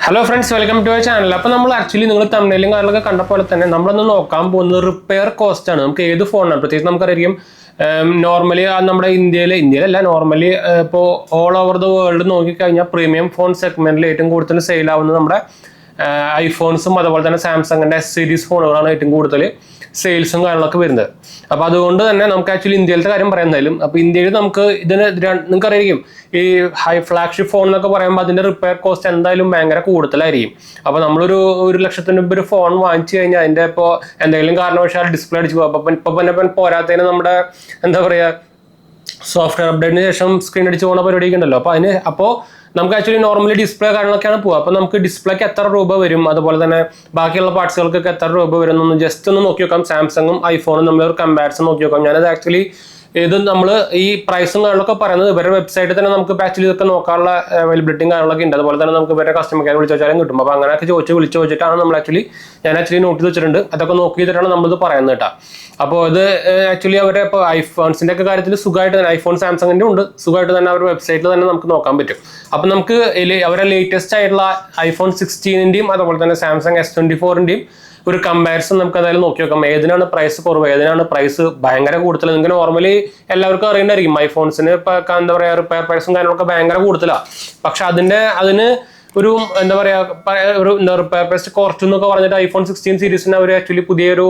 Hello friends, welcome to our channel. അപ്പോൾ നമ്മൾ actually നിങ്ങൾ തമിഴിലും കാര്യങ്ങളൊക്കെ കണ്ട പോലെ തന്നെ നമ്മളൊന്ന് നോക്കാൻ പോകുന്നത് റിപ്പയർ കോസ്റ്റ് ആണ്. നമുക്ക് ഏത് ഫോണാണ്, പ്രത്യേകിച്ച് നമുക്കറിയാം നോർമലി നമ്മുടെ ഇന്ത്യയിലല്ല നോർമലി ഇപ്പോൾ ഓൾ ഓവർ ദ വേൾഡ് നോക്കിക്കഴിഞ്ഞാൽ പ്രീമിയം ഫോൺ സെഗ്മെന്റിൽ ഏറ്റവും കൂടുതൽ സെയിൽ ആവുന്നത് നമ്മുടെ ഐഫോൺസും അതുപോലെ തന്നെ സാംസങ്ങിന്റെ സീരീസ് ഫോണുകളാണ് ഏറ്റവും കൂടുതൽ സെയിൽസും കാര്യങ്ങളൊക്കെ വരുന്നത്. അപ്പോൾ അതുകൊണ്ട് തന്നെ നമുക്ക് ആക്ച്വലി ഇന്ത്യയിലത്തെ കാര്യം പറയുന്നതായാലും അപ്പോൾ ഇന്ത്യയിൽ നമുക്ക് ഇതിന് നിങ്ങൾക്ക് അറിയാം ഈ ഹൈ ഫ്ലാഗ്ഷിപ്പ് ഫോൺ എന്നൊക്കെ പറയുമ്പോൾ അതിന്റെ റിപ്പയർ കോസ്റ്റ് എന്തായാലും ഭയങ്കര കൂടുതലായിരിക്കും. അപ്പോൾ നമ്മളൊരു 1,00,000 രൂപ ഒരു ഫോൺ വാങ്ങിച്ചു കഴിഞ്ഞാൽ അതിന്റെ ഇപ്പോൾ എന്തെങ്കിലും കാരണവശാൽ ഡിസ്പ്ലേ അടിച്ചു പോകും. അപ്പം ഇപ്പൊ പോരാത്തതിന് നമ്മുടെ എന്താ പറയുക സോഫ്റ്റ്വെയർ അപ്ഡേറ്റിന് ശേഷം സ്ക്രീൻ അടിച്ച് പോകുന്ന പരിപാടിയൊക്കെ ഉണ്ടല്ലോ. അപ്പോൾ നമുക്ക് ആക്ച്വലി നോർമലി ഡിസ്പ്ലേ കാര്യങ്ങളൊക്കെയാണ് പോകുക. അപ്പോൾ നമുക്ക് ഡിസ്പ്ലേക്ക് എത്ര രൂപ വരും, അതുപോലെ തന്നെ ബാക്കിയുള്ള പാർട്സുകൾക്കൊക്കെ എത്ര രൂപ വരും എന്നൊന്ന് ജസ്റ്റ് ഒന്ന് നോക്കി നോക്കാം. സാംസങ്ങും ഐഫോണും നമ്മളൊരു കമ്പാരിസൺ നോക്കി നോക്കാം. ഞാനത് ആക്ച്വലി ഇത് നമ്മൾ ഈ പ്രൈസും കാര്യങ്ങളൊക്കെ പറയുന്നത് ഇവരുടെ വെബ്സൈറ്റിൽ തന്നെ നമുക്ക് ആക്ച്വലി ഇതൊക്കെ നോക്കാനുള്ള അവൈലബിലിറ്റിയും കാര്യങ്ങളൊക്കെ ഉണ്ട്. അതുപോലെ തന്നെ നമുക്ക് ഇവരുടെ കസ്റ്റമർ കെയർ വിളിച്ചു വെച്ചാലും കിട്ടും. അപ്പോൾ അങ്ങനെയൊക്കെ വിളിച്ചു ചോദിച്ചിട്ടാണ് നമ്മൾ ഞാൻ ആക്ച്വലി നോട്ട് ചെയ്ത് വെച്ചിട്ടുണ്ട്. അതൊക്കെ നോക്കി ചെയ്തിട്ടാണ് നമ്മളിത് പറയുന്നത് കേട്ടോ. അപ്പോൾ ഇത് ആക്ച്വലി അവരെ ഇപ്പോൾ ഐഫോൺസിന്റെ ഒക്കെ കാര്യത്തിൽ സുഖമായിട്ട് തന്നെ ഐഫോൺ സാംസങ്ങിന്റെ ഉണ്ട്, സുഖമായിട്ട് തന്നെ അവരുടെ വെബ്സൈറ്റിൽ തന്നെ നമുക്ക് നോക്കാൻ പറ്റും. അപ്പോൾ നമുക്ക് അവരുടെ ലേറ്റസ്റ്റ് ആയിട്ടുള്ള ഐഫോൺ 16-ന്റെയും അതുപോലെ തന്നെ സാംസങ് S24-ന്റെയും ഒരു കമ്പാരിസൺ നമുക്ക് എന്തായാലും നോക്കി നോക്കാം. ഏതിനാണ് പ്രൈസ് കുറവ്, ഏതിനാണ് പ്രൈസ് ഭയങ്കര കൂടുതൽ. നിങ്ങൾക്ക് നോർമലി എല്ലാവർക്കും അറിയേണ്ടായിരിക്കും ഐഫോൺസിന് ഇപ്പൊ എന്താ പറയുക റിപ്പയർ പ്രൈസും കാര്യങ്ങളൊക്കെ ഭയങ്കര കൂടുതലാണ്. പക്ഷെ അതിന് ഒരു എന്താ പറയുക ഒരു റിപ്പയർ പ്രൈസ് കുറച്ചു എന്നൊക്കെ പറഞ്ഞിട്ട് ഐഫോൺ 16 സീരീസിന് അവർ ആക്ച്വലി പുതിയൊരു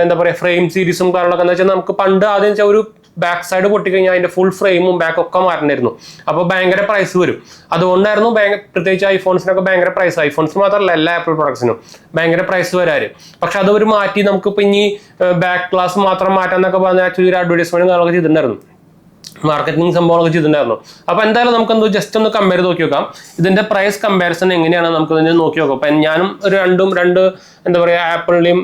എന്താ പറയുക ഫ്രെയിം സീരീസും കാര്യങ്ങളൊക്കെ എന്ന് വെച്ചാൽ നമുക്ക് പണ്ട് ആദ്യം വെച്ചാൽ ഒരു ബാക്ക് സൈഡ് പൊട്ടിക്കഴിഞ്ഞാൽ അതിന്റെ ഫുൾ ഫ്രെയിമും ബാക്ക് ഒക്കെ മാറ്റണമായിരുന്നു. അപ്പോൾ ഭയങ്കര പ്രൈസ് വരും. അതുകൊണ്ടായിരുന്നു പ്രത്യേകിച്ച് ഐഫോൺസിനൊക്കെ ഭയങ്കര പ്രൈസ്, ഐഫോൺസ് മാത്രമല്ല എല്ലാ ആപ്പിൾ പ്രൊഡക്ട്സിനും ഭയങ്കര പ്രൈസ് വരാറ്. പക്ഷെ അത് ഒരു മാറ്റി നമുക്കിപ്പോൾ ഇനി ബാക്ക് ഗ്ലാസ് മാത്രം മാറ്റാന്നൊക്കെ പറഞ്ഞാൽ ആക്ച്വലി ഒരു അഡ്വർടൈസ്മെന്റ് കാര്യങ്ങളൊക്കെ ചെയ്തിട്ടുണ്ടായിരുന്നു, മാർക്കറ്റിംഗ് സംഭവങ്ങളൊക്കെ ചെയ്തിട്ടുണ്ടായിരുന്നു. അപ്പോൾ എന്തായാലും നമുക്ക് ജസ്റ്റ് ഒന്ന് കമ്പയർ നോക്കി നോക്കാം. ഇതിന്റെ പ്രൈസ് കമ്പാരിസൺ എങ്ങനെയാണ് നമുക്ക് നോക്കി നോക്കാം. അപ്പം ഞാനും രണ്ട് എന്താ പറയുക ആപ്പിളിന്റെയും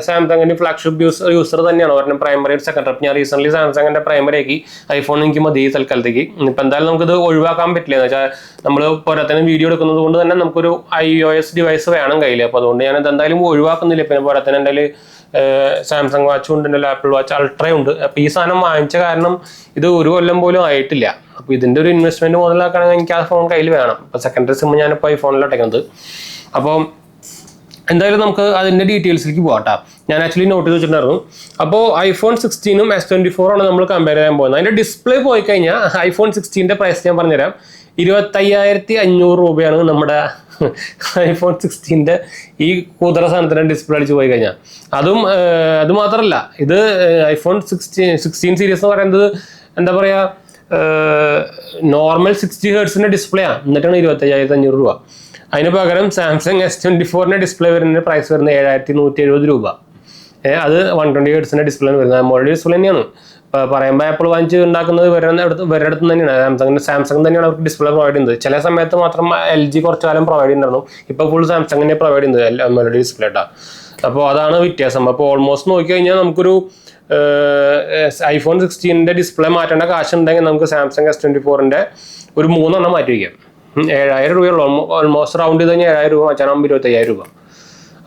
സാംസങ്ങിന്റെയും ഫ്ലാഗ്ഷിപ്പ് യൂസർ തന്നെയാണ്. ഒരെണ്ണം പ്രൈമറി സെക്കൻഡറി. ഞാൻ റീസെന്റ് സാംസങ്ങിന്റെ പ്രൈമറി ആക്കി, ഐഫോൺ എനിക്ക് മതി തൽക്കാലത്തേക്ക്. ഇപ്പം എന്തായാലും നമുക്കിത് ഒഴിവാക്കാൻ പറ്റില്ല എന്ന് വെച്ചാൽ നമ്മൾ പോരാത്തതിന് വീഡിയോ എടുക്കുന്നത് കൊണ്ട് തന്നെ നമുക്കൊരു iOS ഡിവൈസ് വേണം കയ്യിൽ. അപ്പോൾ അതുകൊണ്ട് ഞാൻ എന്തായാലും ഒഴിവാക്കുന്നില്ല. പിന്നെ പോരാത്തതിന് എൻ്റെ സാംസങ് വാച്ച് ഉണ്ട്, എൻ്റെ ആപ്പിൾ വാച്ച് അൾട്ര ഉണ്ട്. അപ്പോൾ ഈ സാധനം വാങ്ങിച്ച കാരണം ഇത് 1 കൊല്ലം പോലും ആയിട്ടില്ല. അപ്പോൾ ഇതിൻ്റെ ഒരു ഇൻവെസ്റ്റ്മെന്റ് മുതലാക്കണമെങ്കിൽ എനിക്ക് ആ ഫോൺ കയ്യിൽ വേണം. ഇപ്പോൾ സെക്കൻഡറി സിം ഞാനിപ്പോൾ ഐഫോണിലാണ് ഇട്ടേക്കുന്നത്. അപ്പോൾ എന്തായാലും നമുക്ക് അതിൻ്റെ ഡീറ്റെയിൽസിലേക്ക് പോകാം. ഞാൻ ആക്ച്വലി നോട്ട് ചെയ്ത് വെച്ചിട്ടുണ്ടായിരുന്നു. അപ്പോൾ ഐഫോൺ 16-ഉം S24 ആണ് നമ്മൾ കമ്പയർ ചെയ്യാൻ പോകുന്നത്. അതിൻ്റെ ഡിസ്പ്ലേ പോയി കഴിഞ്ഞാൽ ഐഫോൺ 16-ന്റെ പ്രൈസ് ഞാൻ പറഞ്ഞുതരാം. 25,500 രൂപയാണ് നമ്മുടെ ഐഫോൺ 16-ന്റെ ഈ കൂതറ സാധനത്തിന്റെ ഡിസ്പ്ലേ അടിച്ച് പോയി കഴിഞ്ഞാൽ. അത് മാത്രമല്ല, ഇത് ഐഫോൺ 16 സീരീസ് എന്ന് പറയുന്നത് എന്താ പറയുക നോർമൽ 60 ഹെർട്സിന്റെ ഡിസ്പ്ലേ ആണ്. എന്നിട്ടാണ് 25,500 രൂപ. അതിന് പകരം സാംസങ് S24-ന്റെ ഡിസ്പ്ലേ വരുന്ന പ്രൈസ് വരുന്നത് 7,170 രൂപ. അത് 120 ഹെർട്സിന്റെ ഡിസ്പ്ലേ വരുന്നത് മോഡൽ ഡിസ്പ്ലേ തന്നെയാണ്. പറയുമ്പോൾ ആപ്പിൾ വാങ്ങിച്ച് ഉണ്ടാക്കുന്നത് ഇവരുടെ അടുത്ത് തന്നെയാണ്. സാംസങ് തന്നെയാണ് അവർക്ക് ഡിസ്പ്ലേ പ്രൊവൈഡ് ചെയ്യുന്നത്. ചില സമയത്ത് മാത്രം LG കുറച്ചു കാലം പ്രൊവൈഡ് ചെയ്യുന്നുണ്ടായിരുന്നു. ഇപ്പോൾ ഫുൾ സാംസങ്ങിനെ പ്രൊവൈഡ് ചെയ്യുന്നത് മെലഡി ഡിസ്പ്ലേ ഇട്ടാ. അപ്പോൾ അതാണ് വ്യത്യാസം. അപ്പോൾ ഓൾമോസ്റ്റ് നോക്കിക്കഴിഞ്ഞാൽ നമുക്കൊരു ഐഫോൺ 16-ന്റെ ഡിസ്പ്ലേ മാറ്റേണ്ട കാശുണ്ടെങ്കിൽ നമുക്ക് സാംസങ് S24-ന്റെ ഒരു 3 എണ്ണം മാറ്റി വയ്ക്കാം. 7,000 രൂപയുള്ളൂ. ഓൾമോസ്റ്റ് റൗണ്ട് ചെയ്ത് കഴിഞ്ഞാൽ 7,000 രൂപ മാറ്റാനാകുമ്പോൾ 25,000 രൂപ.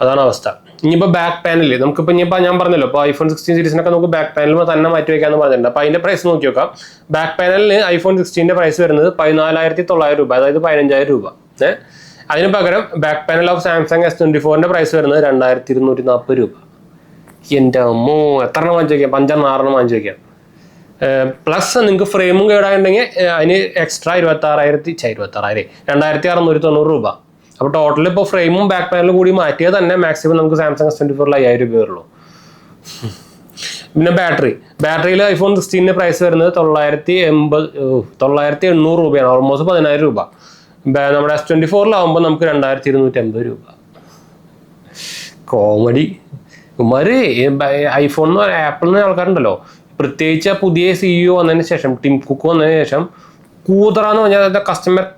അതാണ് അവസ്ഥ. ഇനിയിപ്പോൾ ബാക്ക് പാനൽ നമുക്കിപ്പോൾ ഞാൻ പറഞ്ഞല്ലോ, ഇപ്പോൾ ഐഫോൺ 16 സീരീസിനൊക്കെ നമുക്ക് ബാക്ക് പാനൽ തന്നെ മാറ്റി വയ്ക്കാന്ന് പറഞ്ഞിട്ടുണ്ട്. അപ്പോൾ അതിന്റെ പ്രൈസ് നോക്കി നോക്കാം. ബാക്ക് പാനലിന് ഐഫോൺ 16-ന്റെ പ്രൈസ് വരുന്നത് 14,900 രൂപ, അതായത് 15,000 രൂപ. അതിന് പകരം ബാക്ക് പാനൽ ഓഫ് സാംസങ് S24-ന്റെ പ്രൈസ് വരുന്നത് 2,240 രൂപ. എൻ്റെ അമ്മോ, എത്ര എണ്ണം വാങ്ങിച്ചു വയ്ക്കാം? 5-6 വാങ്ങിച്ചു വയ്ക്കാം. പ്ലസ് നിങ്ങൾക്ക് ഫ്രെയിമും കേടായിട്ടുണ്ടെങ്കിൽ അതിന് എക്സ്ട്രാ 2,690 രൂപ. അപ്പോൾ ടോട്ടൽ ഇപ്പോൾ ഫ്രെയിമും ബാക്ക് പാനലും കൂടി മാറ്റിയാൽ തന്നെ മാക്സിമം നമുക്ക് സാംസങ് S24-ൽ 5,000 രൂപ വരുള്ളൂ. പിന്നെ ബാറ്ററിയിൽ ഐഫോൺ 16-ന്റെ പ്രൈസ് വരുന്നത് 9,800 രൂപയാണ്, ഓൾമോസ്റ്റ് 10,000 രൂപ. നമ്മുടെ S24-ലാവുമ്പോൾ നമുക്ക് 2,280 രൂപ. കോമഡി. ഇമാര് ഐഫോൺ ആപ്പിൾ എന്ന ആൾക്കാരുണ്ടല്ലോ, പ്രത്യേകിച്ച് പുതിയ CEO വന്നതിന് ശേഷം, ടിം കുക്ക് വന്നതിന് ശേഷം കൂതറാന്ന് പറഞ്ഞാൽ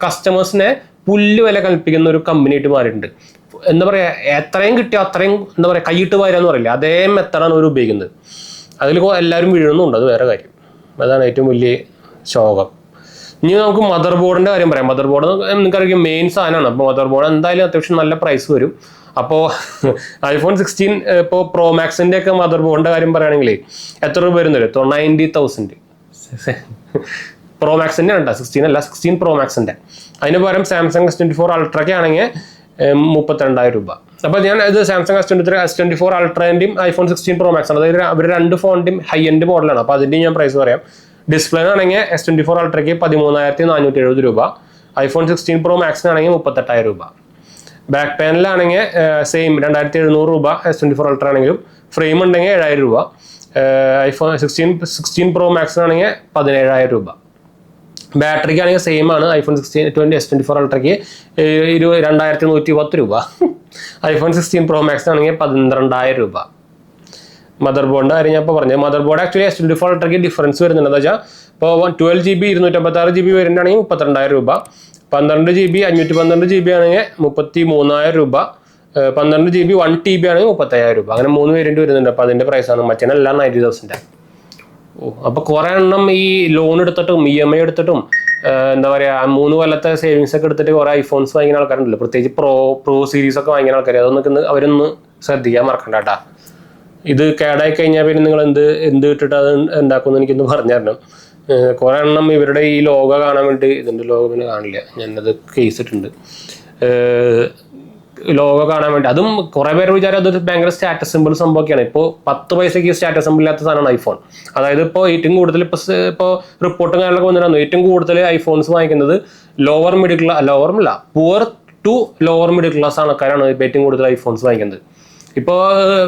കസ്റ്റമേഴ്സിനെ പുല്ല് വില കൽപ്പിക്കുന്ന ഒരു കമ്പനിയായിട്ട് മാറിയിട്ടുണ്ട്. എന്താ പറയുക, എത്രയും കിട്ടിയോ അത്രയും എന്താ പറയുക കൈയിട്ട് വാരാന്ന് പറയില്ല, അതേ മെത്തഡാണ് അവർ ഉപയോഗിക്കുന്നത്. അതിൽ എല്ലാവരും വീഴുന്നുണ്ട്, അത് വേറെ കാര്യം. അതാണ് ഏറ്റവും വലിയ ശോകം. ഇനി നമുക്ക് മദർ ബോർഡിന്റെ കാര്യം പറയാം. മദർ ബോർഡ് നിങ്ങൾക്കറിയാം മെയിൻ സാധനമാണ്. അപ്പോൾ മദർ ബോർഡ് എന്തായാലും അത്യാവശ്യം നല്ല പ്രൈസ് വരും. അപ്പോൾ ഐഫോൺ 16 ഇപ്പോൾ പ്രോ മാക്സിന്റെ ഒക്കെ മദർ ബോർഡിന്റെ കാര്യം പറയുകയാണെങ്കിൽ എത്ര രൂപ വരുന്നത്? 90,000. പ്രോ മാക്സിൻ്റെ ഉണ്ട്, 16 അല്ല 16 പ്രോ മാക്സിൻ്റെ. അതിന് പകരം സാംസങ് S24 അൾട്രയ്ക്ക് ആണെങ്കിൽ 32,000 രൂപ. അപ്പോൾ ഞാൻ ഇത് സാംസങ് S24 അൾട്രേൻ്റെയും ഐഫോൺ 16 പ്രോ മാക്സ് ആണ്, അതായത് അവർ രണ്ട് ഫോണിൻ്റെയും ഹൈ എൻഡ് മോഡലാണ്. അപ്പോൾ അതിൻ്റെയും ഞാൻ പ്രൈസ് പറയാം. ഡിസ്പ്ലേനാണെങ്കിൽ S24 അൾട്രയ്ക്ക് 13,470 രൂപ, ഐഫോൺ 16 പ്രോ മാക്സിനാണെങ്കിൽ 38,000 രൂപ. ബാക്ക് പാനലാണെങ്കിൽ സെയിം 2,700 രൂപ S24 അൾട്ര ആണെങ്കിലും, ഫ്രെയിം ഉണ്ടെങ്കിൽ 7,000 രൂപ. ഐഫോൺ 16 പ്രോ മാക്സിനാണെങ്കിൽ 17,000 രൂപ. ബാറ്ററിക്ക് ആണെങ്കിൽ സെയിം ആണ്, ഐഫോൺ S24 അൾട്രയ്ക്ക് 2,110 രൂപ, ഐഫോൺ 16 പ്രോ മാക്സ് ആണെങ്കിൽ 12,000 രൂപ. മദർ ബോർഡിൻ്റെ കാര്യം ഞാൻ ഇപ്പോൾ പറഞ്ഞത്. മദർ ബോർഡ് ആക്ച്വലി S24 അൾട്രയ്ക്ക് ഡിഫറൻസ് വരുന്നുണ്ട്. എന്താ വെച്ചാൽ ഇപ്പോൾ 12GB 256GB വേരിയൻ്റ് ആണെങ്കിൽ 32,000 രൂപ, 12GB 512GB ആണെങ്കിൽ 33,000 രൂപ, 12GB 1TB ആണെങ്കിൽ 35,000 രൂപ. അങ്ങനെ 3 വേരിയൻറ്റ് വരുന്നുണ്ട്. അപ്പോൾ അതിൻ്റെ പ്രൈസാണ്. മറ്റേനെല്ലാം 90,000. അപ്പോൾ കുറേ എണ്ണം ഈ ലോൺ എടുത്തിട്ടും EMI എടുത്തിട്ടും എന്താ പറയുക 3 കൊല്ലത്തെ സേവിങ്സ് ഒക്കെ എടുത്തിട്ട് കുറേ ഐഫോൺസ് വാങ്ങിക്കുന്ന ആൾക്കാരുണ്ടല്ലോ, പ്രത്യേകിച്ച് പ്രോ സീരീസ് ഒക്കെ വാങ്ങിക്കുന്ന ആൾക്കാർ. അതൊന്നും അവരൊന്ന് ശ്രദ്ധിക്കാൻ മറക്കണ്ട കേട്ടാ. ഇത് കേടായി കഴിഞ്ഞാൽ പിന്നെ നിങ്ങൾ എന്ത് ഇട്ടിട്ട് അത് ഉണ്ടാക്കുമെന്ന് എനിക്കൊന്ന് പറഞ്ഞു തരണം. കുറേ എണ്ണം ഇവരുടെ ഈ ലോഗോ കാണാൻ വേണ്ടി, ഇതിൻ്റെ ലോഗോ പിന്നെ കാണില്ല, ഞാനത് കേസ് ഇട്ടുണ്ട്, ലോഗോ കാണാൻ വേണ്ടി. അതും കുറേ പേര് വിചാരം അതൊരു ഭയങ്കര സ്റ്റാറ്റസ് സിമ്പിൾ സംഭവമൊക്കെയാണ്. ഇപ്പോൾ 10 പൈസയ്ക്ക് സ്റ്റാറ്റസ് സിമ്പിൾ ഇല്ലാത്ത സാധനമാണ് ഐഫോൺ. അതായത് ഇപ്പോൾ ഏറ്റവും കൂടുതൽ ഇപ്പോൾ റിപ്പോർട്ടും കാര്യങ്ങളൊക്കെ വന്നിട്ടാണ് ഏറ്റവും കൂടുതൽ ഐഫോൺസ് വാങ്ങിക്കുന്നത് poor to lower middle class ആൾക്കാരാണ് ഏറ്റവും കൂടുതൽ ഐഫോൺസ് വാങ്ങിക്കുന്നത്. ഇപ്പോൾ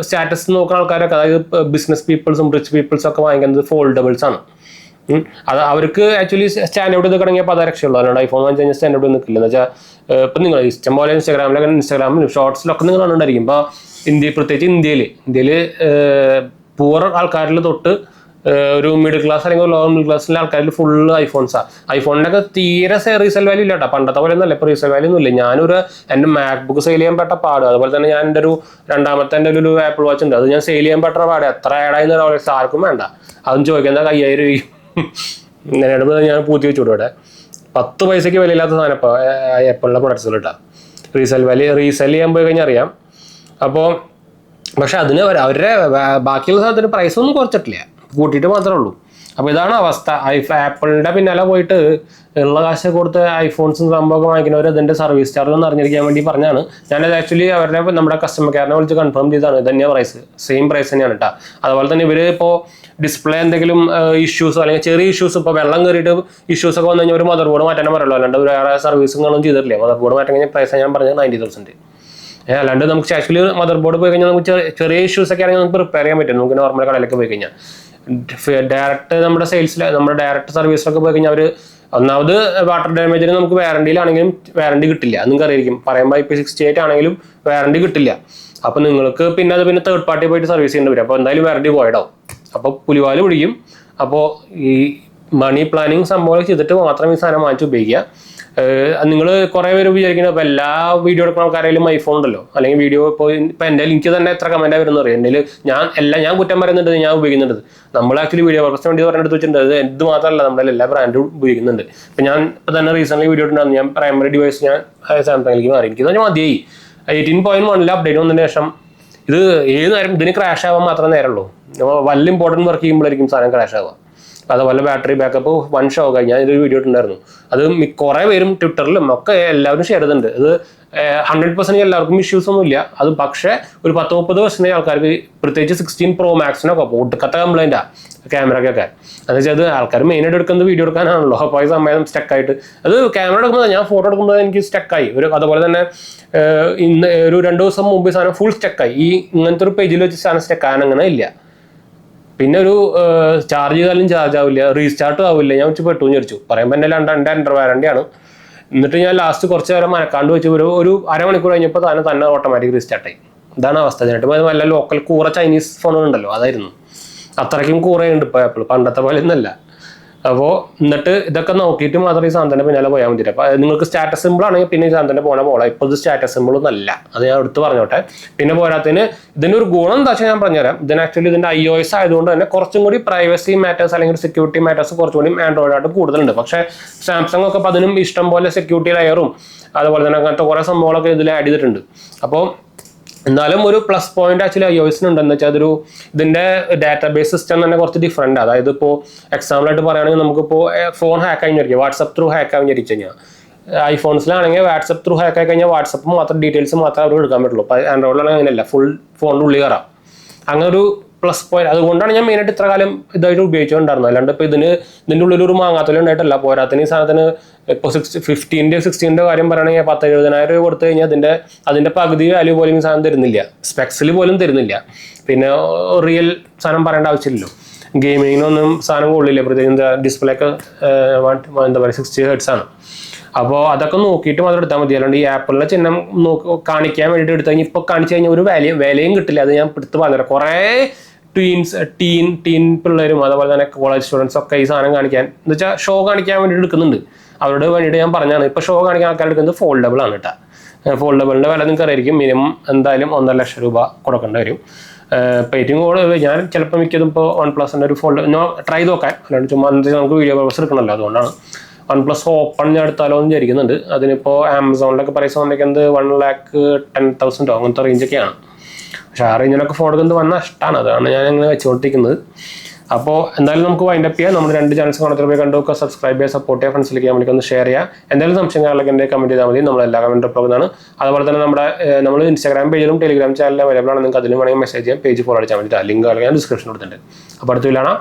സ്റ്റാറ്റസ് നോക്കുന്ന ആൾക്കാരൊക്കെ, അതായത് ബിസിനസ് പീപ്പിൾസും റിച്ച് പീപ്പിൾസും ഒക്കെ വാങ്ങിക്കുന്നത് ഫോൾഡബിൾസ് ആണ്. അത് അവർക്ക് ആക്ച്വലി സ്റ്റാൻഡ് ഔട്ട് തുടങ്ങിയ 10 രക്ഷയുള്ളൂ. അല്ലാണ്ട് ഐഫോൺ വാങ്ങിച്ച് കഴിഞ്ഞാൽ സ്റ്റാൻഡ് ഔട്ട് നിൽക്കില്ല. എന്ന് വെച്ചാൽ ഇപ്പം നിങ്ങൾ ഇഷ്ടം പോലെ ഇൻസ്റ്റാഗ്രാമിലും ഷോർട്സിലൊക്കെ നിങ്ങൾ കണ്ടുകൊണ്ടിരിക്കും. ഇപ്പോൾ പ്രത്യേകിച്ച് ഇന്ത്യയിൽ പൂവർ ആൾക്കാരിൽ തൊട്ട് ഒരു മിഡിൽ ക്ലാസ് അല്ലെങ്കിൽ ലോവർ മിഡിൽ ക്ലാസ്സിലെ ആൾക്കാരിൽ ഫുള്ള് ഐഫോൺസാണ്. ഐഫോണിനൊക്കെ തീരെ റീസെയിൽ വാല്യൂ ഇല്ല കേട്ടോ, പണ്ടത്തെ പോലെ ഒന്നല്ല. ഇപ്പോൾ റീസെയിൽ വാല്യൂ ഒന്നും ഇല്ല. ഞാനൊരു എൻ്റെ മാക്ബുക്ക് സെയിൽ ചെയ്യാൻ പെട്ട പാട്, അതുപോലെ തന്നെ ഞാൻ എൻ്റെ ഒരു രണ്ടാമത്തെ എൻ്റെ ഒരു ആപ്പിൾ വാച്ച് ഉണ്ട്, അത് ഞാൻ സെയിൽ ചെയ്യാൻ പെട്ട പാട്. എത്ര ആഡായി ആർക്കും വേണ്ട, അതും ചോദിക്കാൻ 5,000 രൂപ എന്നോട് ഞാൻ പൂത്തി വെച്ചു ഇവിടെ. 10 പൈസയ്ക്ക് വിലയില്ലാത്ത സാധനം ഇപ്പോൾ ആപ്പിളിൻ്റെ പ്രൊഡക്ട്സുകൾ ഇട്ടാ റീസെൽ ചെയ്യാൻ പോയി കഴിഞ്ഞാൽ അറിയാം. അപ്പോൾ പക്ഷെ അതിന് അവരുടെ ബാക്കിയുള്ള സാധനത്തിന് പ്രൈസൊന്നും കുറച്ചിട്ടില്ല, കൂട്ടിയിട്ട് മാത്രമേ ഉള്ളൂ. അപ്പോൾ ഇതാണ് അവസ്ഥ. ആപ്പിളിൻ്റെ പിന്നാലെ പോയിട്ട് ഉള്ള കാശ് കൊടുത്ത് ഐഫോൺസും സംഭവമൊക്കെ വാങ്ങിക്കുന്നവർ ഇതിൻ്റെ സർവീസ് ചാർജ് ഒന്ന് അറിഞ്ഞിരിക്കാൻ വേണ്ടി പറഞ്ഞാണ്. ഞാനത് ആക്ച്വലി നമ്മുടെ കസ്റ്റമർ കെയറിനെ വിളിച്ച് കൺഫേം ചെയ്താണ്. ഇത് തന്നെയാണ് പ്രൈസ്, സെയിം പ്രൈസ് തന്നെയാണ് കേട്ടോ. അതുപോലെ തന്നെ ഇവർ ഇപ്പോൾ ഡിസ്പ്ലേ എന്തെങ്കിലും ഇഷ്യൂസ് അല്ലെങ്കിൽ ചെറിയ ഇഷ്യൂസ്, ഇപ്പോൾ വെള്ളം കയറിയിട്ട് ഇഷ്യൂസ് ഒക്കെ വന്നു കഴിഞ്ഞാൽ ഒരു മദർ ബോർഡ് മാറ്റാൻ പറയുള്ളൂ, അല്ലാണ്ട് വേറെ സർവീസുകളൊന്നും ചെയ്തിട്ടില്ല. മദർ ബോർഡ് മാറ്റാൻ കഴിഞ്ഞാൽ പ്രൈസ് ഞാൻ പറഞ്ഞത് 90,000. അല്ലാണ്ട് നമുക്ക് ആക്ച്വലി മദർ ബോർഡ് പോയി കഴിഞ്ഞാൽ നമുക്ക് ചെറിയ ഇഷ്യൂസ് ഒക്കെ ആണെങ്കിൽ നമുക്ക് റിപ്പയർ ചെയ്യാൻ പറ്റും. നമുക്ക് നോർമൽ കടയിലൊക്കെ പോയി കഴിഞ്ഞാൽ ഡയറക്റ്റ് നമ്മുടെ സെയിൽസിൽ നമ്മുടെ ഡയറക്റ്റ് സർവീസിലൊക്കെ പോയി കഴിഞ്ഞാൽ അവർ ഒന്നാമത് വാട്ടർ ഡാമേജിന് നമുക്ക് വാറണ്ടിയിലാണെങ്കിലും വാറണ്ടി കിട്ടില്ല. നിങ്ങൾക്ക് അറിയായിരിക്കും, പറയുമ്പോൾ IP68 ആണെങ്കിലും വാറണ്ടി കിട്ടില്ല. അപ്പോൾ നിങ്ങൾക്ക് പിന്നെ തേർഡ് പാർട്ടി പോയിട്ട് സർവീസ് ചെയ്യേണ്ടി വരും. അപ്പോൾ എന്തായാലും വാറണ്ടി പോയിടാവും. അപ്പോൾ പുലിവാല് പിടിക്കും. അപ്പോൾ ഈ മണി പ്ലാനിങ് സംഭവം ചെയ്തിട്ട് മാത്രം ഈ സാധനം വാങ്ങിച്ച് ഉപയോഗിക്കുക. നിങ്ങൾ കുറേ പേര് വിചാരിക്കുന്നത് ഇപ്പോൾ എല്ലാ വീഡിയോ എടുക്കുന്ന ആൾക്കാരെങ്കിലും ഐഫോൺ ഉണ്ടല്ലോ, അല്ലെങ്കിൽ വീഡിയോ ഇപ്പോൾ എൻ്റെ എനിക്ക് തന്നെ എത്ര കമൻറ്റാണ് വരുന്നത് അറിയാം. എൻ്റെ ഞാൻ കുറ്റം പറയുന്നുണ്ട്, ഞാൻ ഉപയോഗിക്കുന്നുണ്ട്. നമ്മൾ ആക്ച്വലി വീഡിയോ പർപ്പസിന് വേണ്ടി പറഞ്ഞെടുത്ത് വെച്ചിട്ടുണ്ട്. അത് എന്ത് മാത്രമല്ല, നമ്മുടെ എല്ലാ ബ്രാൻഡും ഉപയോഗിക്കുന്നുണ്ട്. ഇപ്പം ഞാൻ ഇപ്പോൾ തന്നെ റീസെൻ്റ്ലി വീഡിയോ ഇട്ടുണ്ടായിരുന്നു. ഞാൻ പ്രൈമറി ഡിവൈസ് ഞാൻ സാംസങ്ങിലേക്ക് മാറി. എനിക്ക് തന്നെ മതിയായി. 18.1 അപ്ഡേറ്റ് വന്നതിന് ശേഷം ഇത് ഏത് നേരം ഇതിന് ക്രാഷ് ആവാൻ മാത്രമേ നേരമുള്ളൂ. വല്ല ഇമ്പോർട്ടൻറ്റ് വർക്ക് ചെയ്യുമ്പോഴായിരിക്കും സാധനം ക്രാഷ് ആവുക. അതുപോലെ ബാറ്ററി ബാക്കപ്പ് 1 ഷോ കഴിഞ്ഞാൽ ഇതൊരു വീഡിയോ ഇട്ടുണ്ടായിരുന്നു. അത് കുറേ പേരും ട്വിറ്ററിലും ഒക്കെ എല്ലാവരും ഷെയർ ചെയ്തിട്ടുണ്ട്. ഇത് 100% എല്ലാവർക്കും ഇഷ്യൂസ് ഒന്നുമില്ല. അത് പക്ഷേ ഒരു 10-30% ആൾക്കാർക്ക്, പ്രത്യേകിച്ച് 16 പ്രോ മാക്സിനൊക്കെ ഒടുക്കത്തെ കംപ്ലൈൻറ്റാണ് ക്യാമറയ്ക്കൊക്കെ. എന്ന് വെച്ചാൽ അത് ആൾക്കാർ മെയിനായിട്ട് എടുക്കുന്നത് വീഡിയോ എടുക്കാനാണല്ലോ. അപ്പോൾ ഈ സമയം സ്റ്റക്കായിട്ട് അത് ക്യാമറ എടുക്കുമ്പോൾ ഞാൻ ഫോട്ടോ എടുക്കുമ്പോൾ എനിക്ക് സ്റ്റക്കായി. അതുപോലെ തന്നെ ഇന്ന് ഒരു 2 ദിവസം മുമ്പ് സാധനം ഫുൾ സ്റ്റക്കായി. ഇങ്ങനത്തെ ഒരു പേജിൽ വെച്ച് സാധനം സ്റ്റക്കാൻ അങ്ങനെ ഇല്ല. പിന്നെ ഒരു ചാർജ് ചെയ്താലും ചാർജ് ആവില്ല, റീസ്റ്റാർട്ടും ആവില്ല. ഞാൻ വെച്ച് പെട്ടു വിചാരിച്ചു. പറയുമ്പോൾ എൻ്റെ 2 വാറണ്ടിയാണ്. എന്നിട്ട് ഞാൻ ലാസ്റ്റ് കുറച്ച് നേരം മനക്കാണ്ട് വെച്ച് ഒരു അരമണിക്കൂർ കഴിഞ്ഞപ്പോൾ തന്നെ ഓട്ടോമാറ്റിക് റീസ്റ്റാർട്ടായി. ഇതാണ് അവസ്ഥ. എന്നിട്ട് വല്ല ലോക്കൽ കൂറ ചൈനീസ് ഫോണുണ്ടല്ലോ, അതായിരുന്നു. അത്രയ്ക്കും കൂറയുണ്ട് ഇപ്പോൾ ആപ്പിൾ, പണ്ടത്തെ പോലെ ഒന്നല്ല. അപ്പോൾ എന്നിട്ട് ഇതൊക്കെ നോക്കിയിട്ട് മാത്രം ഈ സാധനത്തിൻ്റെ പിന്നാലെ പോയാൽ മതി. അപ്പോൾ നിങ്ങൾക്ക് സ്റ്റാറ്റസ് സിമ്പിൾ ആണെങ്കിൽ പിന്നെ ഈ സാധനത്തിൻ്റെ പോകണം. ഇപ്പോൾ ഇത് സ്റ്റാറ്റസ് സിമ്പിൾ ഒന്നല്ല, അത് ഞാൻ എടുത്ത് പറഞ്ഞോട്ടെ. പിന്നെ പോരാത്തതിന് ഇതിൻ്റെ ഒരു ഗുണം എന്താ വെച്ചാൽ ഞാൻ പറഞ്ഞുതരാം. ഇതിന് ആക്ച്വലി ഇതിൻ്റെ iOS ആയതുകൊണ്ട് തന്നെ കുറച്ചും കൂടി പ്രൈവസി മാറ്റേഴ്സ് അല്ലെങ്കിൽ സെക്യൂരിറ്റി മാറ്റേഴ്സ് കുറച്ചും കൂടി ആൻഡ്രോയിഡായിട്ട് കൂടുതലുണ്ട്. പക്ഷേ സാംസങ് ഒക്കെ അപ്പോൾ അതിനും ഇഷ്ടം പോലെ സെക്യൂരിറ്റി ലെയറും അതുപോലെ തന്നെ അങ്ങനത്തെ കുറേ സംഭവങ്ങളൊക്കെ ഇതിൽ ആഡ് ചെയ്തിട്ടുണ്ട്. അപ്പോൾ എന്നാലും ഒരു പ്ലസ് പോയിന്റ് ആക്ച്വലി iOS ഉണ്ടെന്ന് വെച്ചാൽ അതൊരു ഇതിന്റെ ഡാറ്റാബേസ് സിസ്റ്റം തന്നെ കുറച്ച് ഡിഫറെന്റ്. അതായത് ഇപ്പോൾ എക്സാമ്പിൾ ആയിട്ട് പറയുകയാണെങ്കിൽ നമുക്കിപ്പോൾ ഫോൺ ഹാക്ക് കഴിഞ്ഞിരിക്കും, വാട്സപ്പ് ത്രൂ ഹാക്ക് കഴിഞ്ഞിരിച്ചു കഴിഞ്ഞാൽ ഐഫോൺസിലാണെങ്കിൽ വാട്സപ്പ് ത്രൂ ഹാക്ക് ആയി കഴിഞ്ഞാൽ വാട്സപ്പ് മാത്രം ഡീറ്റെയിൽസ് മാത്രമേ അവർ എടുക്കാൻ പറ്റുള്ളൂ. അപ്പോൾ ആൻഡ്രോയിഡിലാണെങ്കിൽ അങ്ങനെയല്ല, ഫുൾ ഫോണിൻ്റെ ഉള്ളിൽ കയറാം. അങ്ങനെ ഒരു പ്ലസ് പോയിന്റ്. അതുകൊണ്ടാണ് ഞാൻ മെയിനായിട്ട് ഇത്ര കാലം ഇതായിട്ട് ഉപയോഗിച്ചുകൊണ്ടായിരുന്നത്. അല്ലാണ്ട് ഇപ്പോൾ ഇതിൻ്റെ ഉള്ളിൽ ഒരു മാങ്ങാത്തല ഉണ്ടായിട്ടല്ല. പോരാത്തിന് ഈ സാധനത്തിന് ഇപ്പോൾ 16 കാര്യം പറയുകയാണെങ്കിൽ 10,000-70,000 രൂപ കൊടുത്തു കഴിഞ്ഞാൽ അതിൻ്റെ പകുതി വാല്യൂ പോലും ഈ സാധനം തരുന്നില്ല, സ്പെക്സിൽ പോലും തരുന്നില്ല. പിന്നെ റിയൽ സാധനം പറയേണ്ട ആവശ്യമില്ലല്ലോ. ഗെയിമിങ്ങിനൊന്നും സാധനം കൊള്ളില്ല, പ്രത്യേകിച്ച് ഡിസ്പ്ലേ ഒക്കെ എന്താ പറയുക 60 Hz ആണ്. അപ്പോൾ അതൊക്കെ നോക്കിയിട്ട് മാത്രം എടുത്താൽ മതി. അല്ലാണ്ട് ഈ ആപ്പിളിലെ ചിഹ്നം കാണിക്കാൻ വേണ്ടിയിട്ട് എടുത്തു കഴിഞ്ഞാൽ ഇപ്പോൾ കാണിച്ചു കഴിഞ്ഞാൽ ഒരു വിലയും കിട്ടില്ല. അത് ഞാൻ എടുത്ത് പറഞ്ഞുതരാം. കുറേ ടീൻ പിള്ളേരും അതുപോലെ തന്നെ കോളേജ് സ്റ്റുഡൻസ് ഒക്കെ ഈ സാധനം കാണിക്കാൻ എന്ന് വെച്ചാൽ ഷോ കാണിക്കാൻ വേണ്ടിയിട്ട് എടുക്കുന്നുണ്ട്. അവരോട് വേണ്ടിയിട്ട് ഞാൻ പറഞ്ഞാണ്, ഇപ്പോൾ ഷോ കാണിക്കാൻ ആൾക്കാർ എടുക്കുന്നത് ഫോൾഡബിൾ ആണ് കേട്ടോ. ഫോൾഡബിളിൻ്റെ വില നിങ്ങൾക്ക് അറിയായിരിക്കും. മിനിമം എന്തായാലും 1.5 ലക്ഷം രൂപ കൊടുക്കേണ്ടി വരും. ഇപ്പോൾ ഏറ്റവും കൂടുതൽ ഞാൻ ചിലപ്പോൾ മിക്കതും ഇപ്പോൾ OnePlusൻ്റെ ഒരു ട്രൈ നോക്കാൻ, അല്ലാണ്ട് ചുമ്മാ നമുക്ക് വീഡിയോ പേപ്പേഴ്സ് എടുക്കണമല്ലോ, അതുകൊണ്ടാണ്. OnePlus ഓപ്പൺ ഞാൻ എടുത്താലോ എന്ന് വിചാരിക്കുന്നുണ്ട്. അതിനിപ്പോൾ ആമസോണിലൊക്കെ പ്രൈസ് വന്നിരിക്കുന്നത് 1,10,000 അങ്ങനത്തെ റേഞ്ചൊക്കെയാണ്. പക്ഷേ ആ റേഞ്ചിലൊക്കെ ഫോൺ എടുക്കുന്നത് വന്നാൽ ഇഷ്ടമാണ്. അതാണ് ഞാൻ അങ്ങനെ വെച്ചുകൊണ്ടിരിക്കുന്നത്. അപ്പോൾ എന്തായാലും നമുക്ക് വൈൻഡപ്പ് ചെയ്യാം. നമ്മൾ 2 ചാനൽസ് കാണാൻ കണ്ടു നോക്കുക, സബ്സ്ക്രൈബ് ചെയ്യുക, സപ്പോർട്ട് ചെയ്യുക, ഫ്രണ്ട്സിലേക്ക് നമുക്ക് ഒന്ന് ഷെയർ ചെയ്യുക. എന്തെങ്കിലും സംശയങ്ങളൊക്കെ എൻ്റെ കമൻറ്റ് ചെയ്താൽ മതി, നമ്മളെല്ലാ കമൻറ്റ് റിപ്ലൈ. അതുപോലെ തന്നെ നമ്മൾ ഇൻസ്റ്റാഗ്രാം പേജിലും ടെലിഗ്രാം ചാനലിലും അവൈലബിൾ ആണ്. നിങ്ങൾക്ക് അതിലും വേണമെങ്കിൽ മെസ്സേജ് ചെയ്യാം. പേജ് ഫോളോ അടിച്ചാൽ മതി. ലിങ്ക് ഞാൻ ഡിസ്ക്രിപ്ഷനിൽ കൊടുത്തിട്ടുണ്ട്. അപ്പോൾ അടുത്ത് കാണാം.